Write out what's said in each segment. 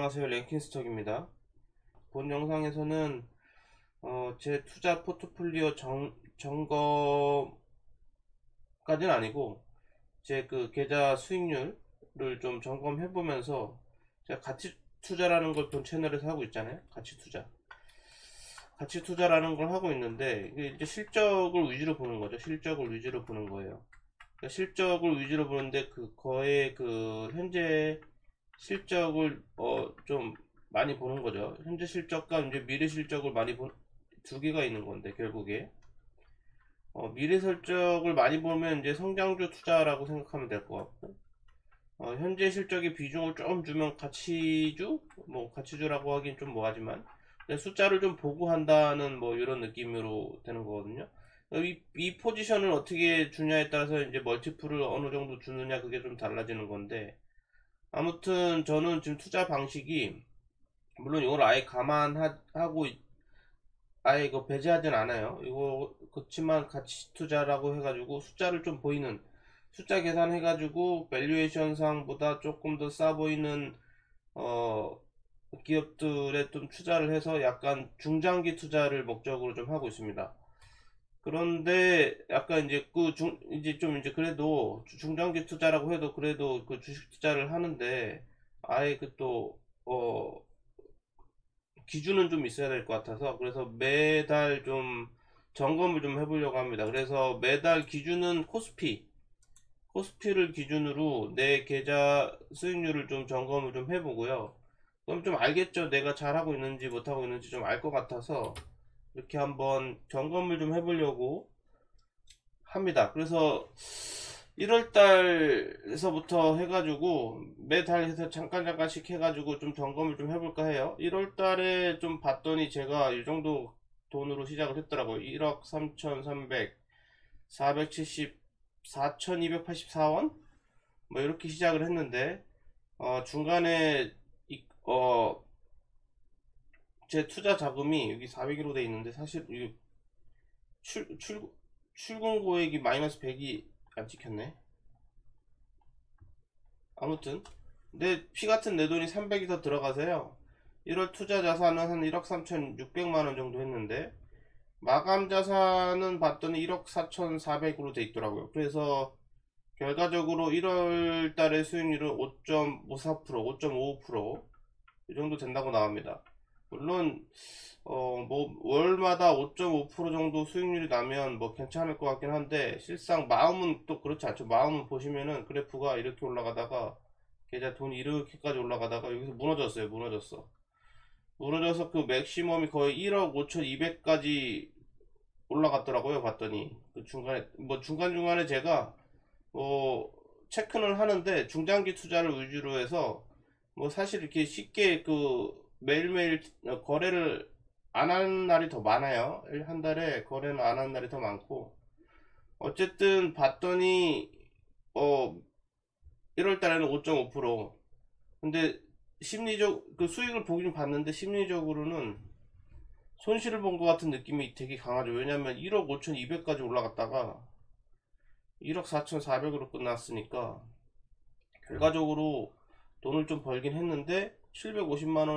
안녕하세요. 랭킹스톡입니다. 본 영상에서는 제 투자 포트폴리오 점검까지는 아니고 제 그 계좌 수익률을 좀 점검해 보면서 제가 가치 투자라는 걸 본 채널에서 하고 있잖아요. 가치 투자라는 걸 하고 있는데 이게 이제 실적을 위주로 보는 거죠. 실적을 위주로 보는 거예요. 그러니까 실적을 위주로 보는데 거의 현재 실적을 좀 많이 보는 거죠. 현재 실적과 이제 미래 실적을 두 개가 있는 건데 결국에 미래 실적을 많이 보면 이제 성장주 투자라고 생각하면 될 것 같고 현재 실적의 비중을 좀 주면 가치주라고 하긴 좀 뭐하지만 숫자를 좀 보고 한다는 뭐 이런 느낌으로 되는 거거든요. 이 포지션을 어떻게 주냐에 따라서 이제 멀티플을 어느 정도 주느냐 그게 좀 달라지는 건데 아무튼 저는 지금 투자 방식이 물론 이걸 아예 감안하고 아예 이거 배제하진 않아요. 이거 그렇지만 가치 투자라고 해가지고 숫자를 좀 보이는 숫자 계산해가지고 밸류에이션 상보다 조금 더 싸 보이는 어 기업들에 좀 투자를 해서 약간 중장기 투자를 목적으로 좀 하고 있습니다. 그런데 약간 이제 이제 좀 이제 그래도 중장기 투자라고 해도 그래도 그 주식 투자를 하는데 아예 기준은 좀 있어야 될 것 같아서 그래서 매달 좀 점검을 좀 해보려고 합니다. 그래서 매달 기준은 코스피를 기준으로 내 계좌 수익률을 좀 점검을 좀 해보고요. 그럼 좀 알겠죠? 내가 잘하고 있는지 못하고 있는지 좀 알 것 같아서 이렇게 한번 점검을 좀 해보려고 합니다. 그래서 1월 달에서부터 해가지고 매달 해서 잠깐씩 해가지고 좀 점검을 좀 해볼까 해요. 1월 달에 좀 봤더니 제가 이 정도 돈으로 시작을 했더라고요. 1억 3,300, 470, 4,284원? 뭐 이렇게 시작을 했는데 중간에 제 투자 자금이 여기 400으로 돼 있는데 사실 이 출, 출, 출금 고액이 마이너스 100이 안 찍혔네. 아무튼 피 같은 내 돈이 300이 더 들어가서요. 1월 투자 자산은 한 1억 3,600만원 정도 했는데 마감 자산은 봤더니 1억 4,400으로 돼 있더라고요. 그래서 결과적으로 1월 달의 수익률은 5.54%, 5.55%이 정도 된다고 나옵니다. 물론 뭐 월마다 5.5% 정도 수익률이 나면 뭐 괜찮을 것 같긴 한데 실상 마음은 또 그렇지 않죠. 마음은 보시면은 그래프가 이렇게 올라가다가 계좌 돈이 이렇게까지 올라가다가 여기서 무너져서 그 맥시멈이 거의 1억 5,200까지 올라갔더라고요. 봤더니 그 중간에 뭐 중간중간에 제가 뭐 체크는 하는데 중장기 투자를 위주로 해서 뭐 사실 이렇게 쉽게 매일매일 거래를 안 하는 날이 더 많아요. 한 달에 거래는 안 하는 날이 더 많고 어쨌든 봤더니 어 1월 달에는 5.5% 근데 수익을 보긴 봤는데 심리적으로는 손실을 본 것 같은 느낌이 되게 강하죠. 왜냐면 1억 5,200까지 올라갔다가 1억 4,400으로 끝났으니까 결과적으로 돈을 좀 벌긴 했는데 750만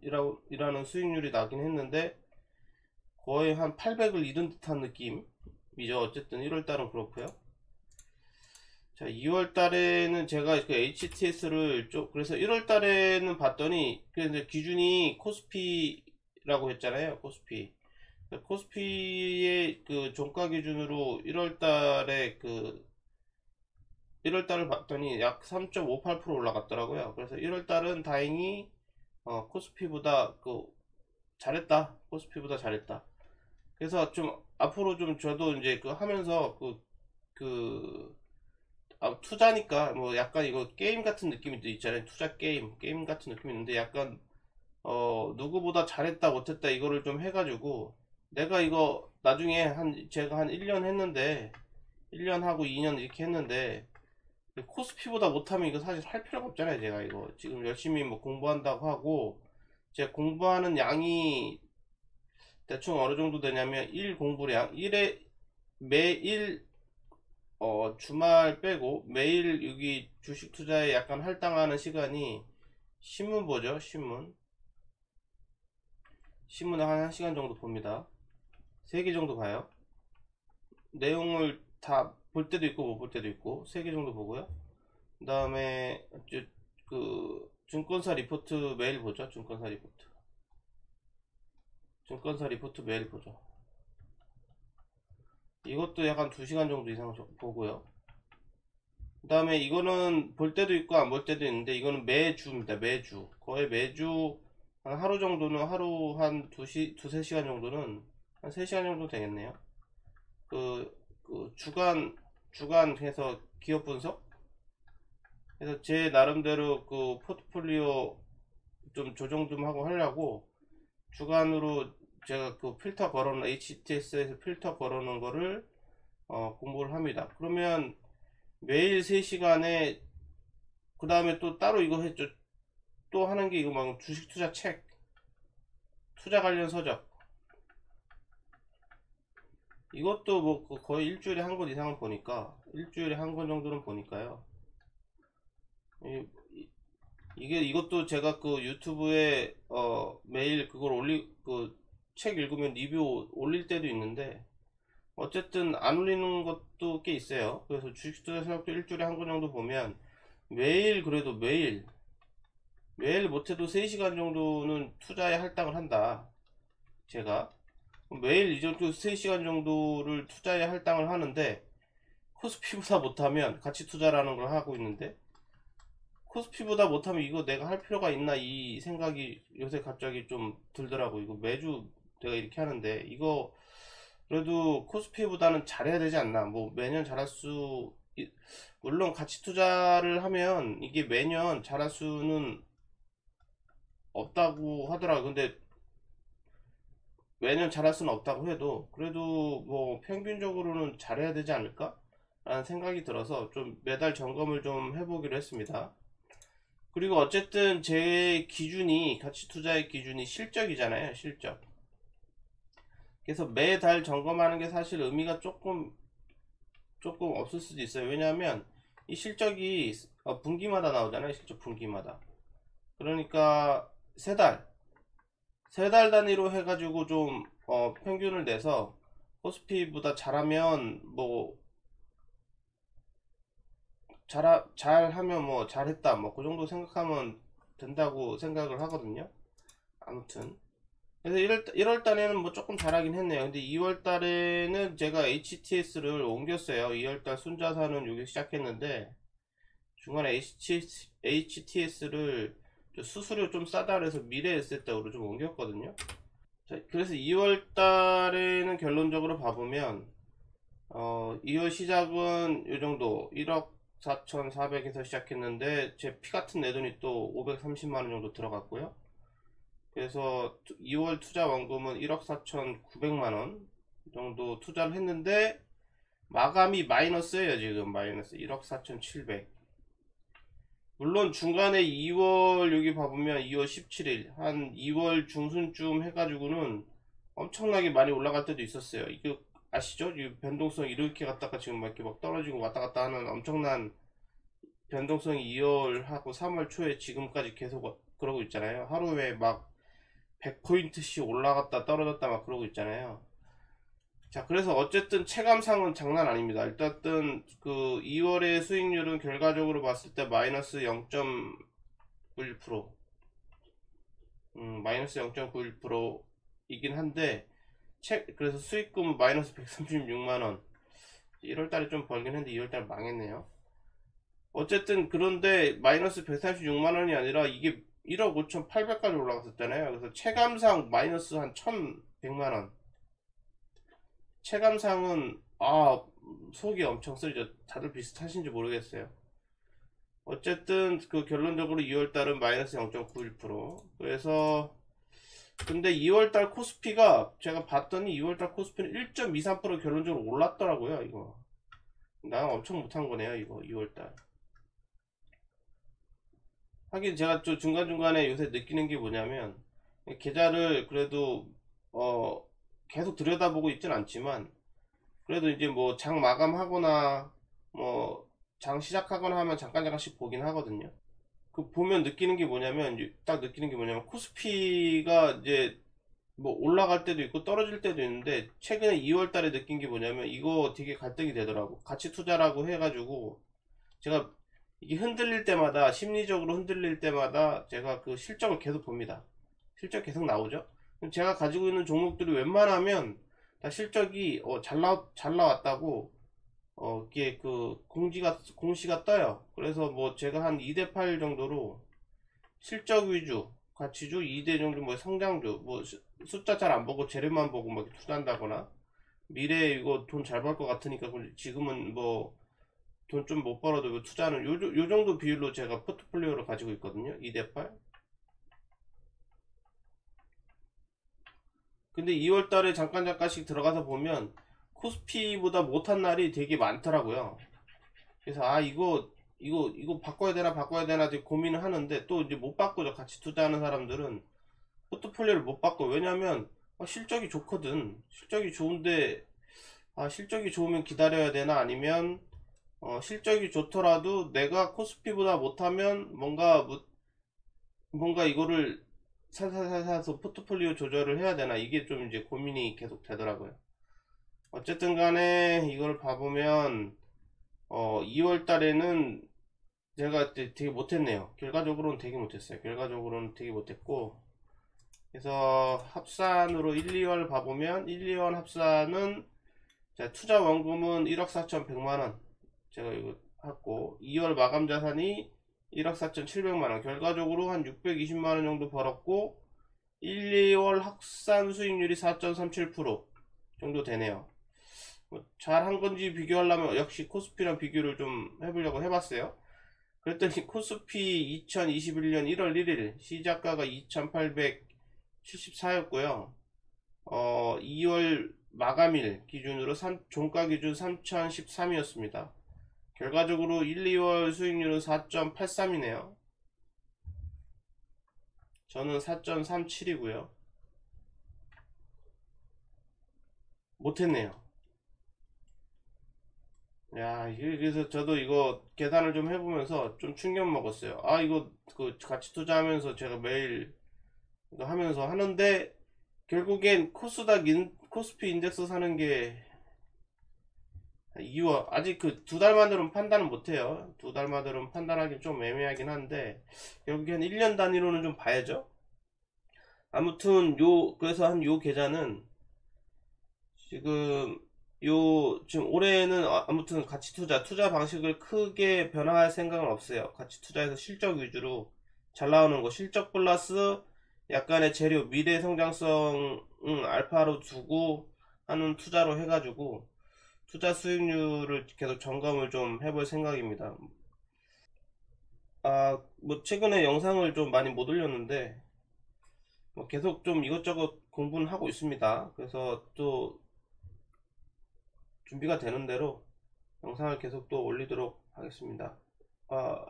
원이라는 수익률이 나긴 했는데 거의 한 800을 잃은 듯한 느낌이죠. 어쨌든 1월 달은 그렇고요. 자, 2월 달에는 제가 그 HTS를 그래서 1월 달에는 봤더니 이제 기준이 코스피라고 했잖아요. 코스피의 그 종가 기준으로 1월 달을 봤더니 약 3.58% 올라갔더라고요. 그래서 1월 달은 다행히 코스피보다 잘했다. 코스피보다 잘했다. 그래서 좀 앞으로 좀 저도 이제 하면서 투자니까 뭐 약간 이거 게임 같은 느낌이 있잖아요. 투자 게임 같은 느낌이 있는데 약간 누구보다 잘했다 못했다 이거를 좀 해가지고 내가 이거 나중에 제가 한 1년 했는데 1년 하고 2년 이렇게 했는데 코스피보다 못하면 이거 사실 할 필요가 없잖아요. 제가 이거 지금 열심히 뭐 공부한다고 하고 제가 공부하는 양이 대충 어느 정도 되냐면 일 공부량 매일 주말 빼고 매일 여기 주식 투자에 약간 할당하는 시간이 신문 보죠. 신문을 한 1시간 정도 봅니다. 3개 정도 봐요. 내용을 다 볼 때도 있고 못 볼 때도 있고 3개 정도 보고요. 그 다음에 그 증권사 리포트 매일 보죠. 증권사 리포트 매일 보죠. 이것도 약간 2시간 정도 이상 보고요. 그 다음에 이거는 볼 때도 있고 안 볼 때도 있는데, 이거는 매주입니다. 매주 거의 매주 한 하루 정도는, 하루 한 3시간 정도는, 한 3시간 정도 되겠네요. 그 주간 해서 기업 분석, 그래서 제 나름대로 그 포트폴리오 좀 조정 좀 하고 하려고 주간으로 제가 그 필터 걸어놓은, HTS에서 필터 걸어놓은 거를 공부를 합니다. 그러면 매일 3시간에, 그 다음에 또 따로 이거 했죠. 또 하는 게 이거 막 주식 투자 책, 투자 관련 서적, 이것도 뭐 거의 일주일에 한 권 이상은 보니까, 일주일에 한 권 정도는 보니까요. 이것도 제가 그 유튜브에 매일 그걸 그 책 읽으면 리뷰 올릴 때도 있는데, 어쨌든 안 올리는 것도 꽤 있어요. 그래서 주식 투자 서적도 일주일에 한 권 정도 보면, 매일, 그래도 매일 못해도 3시간 정도는 투자에 할당을 한다. 제가 매일 이 정도 3시간 정도를 투자에 할당을 하는데, 코스피보다 못하면, 가치 투자라는 걸 하고 있는데 코스피보다 못하면 이거 내가 할 필요가 있나, 이 생각이 요새 갑자기 좀 들더라고. 이거 매주 내가 이렇게 하는데, 이거 그래도 코스피보다는 잘해야 되지 않나. 뭐 매년 잘할 수 물론 가치 투자를 하면 이게 매년 잘할 수는 없다고 하더라고. 근데 매년 잘할 수는 없다고 해도, 그래도 뭐 평균적으로는 잘해야 되지 않을까 라는 생각이 들어서 좀 매달 점검을 좀 해보기로 했습니다. 그리고 어쨌든 제 기준이, 가치 투자의 기준이 실적이잖아요. 실적. 그래서 매달 점검하는 게 사실 의미가 조금 없을 수도 있어요. 왜냐하면 이 실적이 분기마다 나오잖아요. 실적 분기마다. 그러니까 세 달 단위로 해가지고 좀 평균을 내서 코스피보다 잘하면 뭐 잘하면 뭐 잘했다, 뭐 그 정도 생각하면 된다고 생각을 하거든요. 아무튼 그래서 1월 달에는 뭐 조금 잘하긴 했네요. 근데 2월 달에는 제가 HTS를 옮겼어요. 2월 달 순자산은 여기 시작했는데 중간에 HTS를 수수료 좀 싸다 그래서 미래에셋으로 좀 옮겼거든요. 자, 그래서 2월 달에는 결론적으로 봐보면 2월 시작은 요 정도 1억 4,400에서 시작했는데, 제 피 같은 내 돈이 또 530만원 정도 들어갔고요. 그래서 2월 투자 원금은 1억 4,900만원 정도 투자를 했는데, 마감이 마이너스예요. 지금 마이너스 1억 4,700. 물론 중간에 2월 여기 봐보면 2월 17일 한 2월 중순쯤 해가지고는 엄청나게 많이 올라갈 때도 있었어요. 이거 아시죠? 이 변동성 이렇게 갔다가 지금 막 이렇게 막 떨어지고 왔다 갔다 하는 엄청난 변동성이 2월하고 3월 초에 지금까지 계속 그러고 있잖아요. 하루에 막 100포인트씩 올라갔다 떨어졌다 막 그러고 있잖아요. 자, 그래서 어쨌든 체감상은 장난 아닙니다. 일단 그 2월의 수익률은 결과적으로 봤을 때 마이너스 0.91%, 마이너스 0.91%이긴 한데, 그래서 수익금은 마이너스 136만원. 1월달에 좀 벌긴 했는데 2월달 망했네요. 어쨌든 그런데 마이너스 136만원이 아니라 이게 1억 5,800까지 올라갔었잖아요. 그래서 체감상 마이너스 한 1,100만원. 체감상은 속이 엄청 쓰리죠. 다들 비슷하신지 모르겠어요. 어쨌든 그 결론적으로 2월달은 마이너스 0.91%. 그래서 근데 2월달 코스피가 제가 봤더니 2월달 코스피는 1.23% 결론적으로 올랐더라고요. 이거 나 엄청 못한 거네요. 이거 2월달. 하긴 제가 또 중간중간에 요새 느끼는 게 뭐냐면, 계좌를 그래도 계속 들여다보고 있진 않지만, 그래도 이제 뭐 장 마감하거나 뭐 장 시작하거나 하면 잠깐 잠깐씩 보긴 하거든요. 그 보면 느끼는 게 뭐냐면, 이제 딱 느끼는 게 뭐냐면, 코스피가 이제 뭐 올라갈 때도 있고 떨어질 때도 있는데, 최근에 2월 달에 느낀 게 뭐냐면, 이거 되게 갈등이 되더라고. 가치 투자라고 해가지고, 제가 이게 흔들릴 때마다, 심리적으로 흔들릴 때마다 제가 그 실적을 계속 봅니다. 실적 계속 나오죠. 그럼 제가 가지고 있는 종목들이 웬만하면 다 실적이 잘 나왔다고 이게 그 공시가 떠요. 그래서 뭐 제가 한 2대 8 정도로 실적 위주, 가치주, 2대 정도 뭐 성장주, 뭐 숫자 잘 안 보고 재료만 보고 막 투자한다거나, 미래에 이거 돈 잘 벌 것 같으니까 지금은 뭐 돈 좀 못 벌어도 투자는 요 정도 비율로 제가 포트폴리오를 가지고 있거든요. 2대 8. 근데 2월 달에 잠깐씩 들어가서 보면 코스피보다 못한 날이 되게 많더라고요. 그래서 이거 바꿔야 되나 되게 고민을 하는데, 또 이제 못 바꾸죠. 같이 투자하는 사람들은 포트폴리오를 못 바꿔. 왜냐면 실적이 좋거든. 실적이 좋은데, 실적이 좋으면 기다려야 되나, 아니면 실적이 좋더라도 내가 코스피보다 못하면 뭔가 이거를 살살살 사서 포트폴리오 조절을 해야 되나, 이게 좀 이제 고민이 계속 되더라고요. 어쨌든 간에 이걸 봐보면 2월 달에는 제가 되게 못했네요. 결과적으로는 되게 못했어요. 결과적으로는 되게 못했고, 그래서 합산으로 1, 2월 봐보면 1, 2월 합산은, 자, 투자 원금은 1억 4,100만원 제가 이거 했고, 2월 마감 자산이 1억 4,700만원, 결과적으로 한 620만원 정도 벌었고, 1, 2월 합산 수익률이 4.37% 정도 되네요. 뭐 잘한 건지 비교하려면 역시 코스피랑 비교를 좀 해보려고 해봤어요. 그랬더니 코스피 2021년 1월 1일 시작가가 2874였고요. 2월 마감일 기준으로 종가 기준 3013이었습니다. 결과적으로 1, 2월 수익률은 4.83이네요. 저는 4.37이고요. 못했네요. 야, 그래서 저도 이거 계산을 좀 해보면서 좀 충격 먹었어요. 이거 그 같이 투자하면서 제가 매일 이거 하면서 하는데, 결국엔 코스피 인덱스 사는 게 이유, 아직 그 2달만으로는 판단은 못해요. 2달만으로는 판단하기 좀 애매하긴 한데, 결국엔 1년 단위로는 좀 봐야죠. 아무튼 그래서 한 요 계좌는 지금 지금 올해는 아무튼 가치 투자 방식을 크게 변화할 생각은 없어요. 가치 투자에서 실적 위주로 잘 나오는 거, 실적 플러스 약간의 재료, 미래 성장성 알파로 두고 하는 투자로 해가지고 투자 수익률을 계속 점검을 좀 해볼 생각입니다. 뭐 최근에 영상을 좀 많이 못 올렸는데, 뭐 계속 좀 이것저것 공부는 하고 있습니다. 그래서 또 준비가 되는 대로 영상을 계속 또 올리도록 하겠습니다. 아,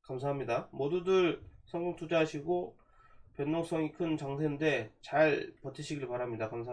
감사합니다. 모두들 성공 투자하시고, 변동성이 큰 장세인데 잘 버티시길 바랍니다. 감사합니다.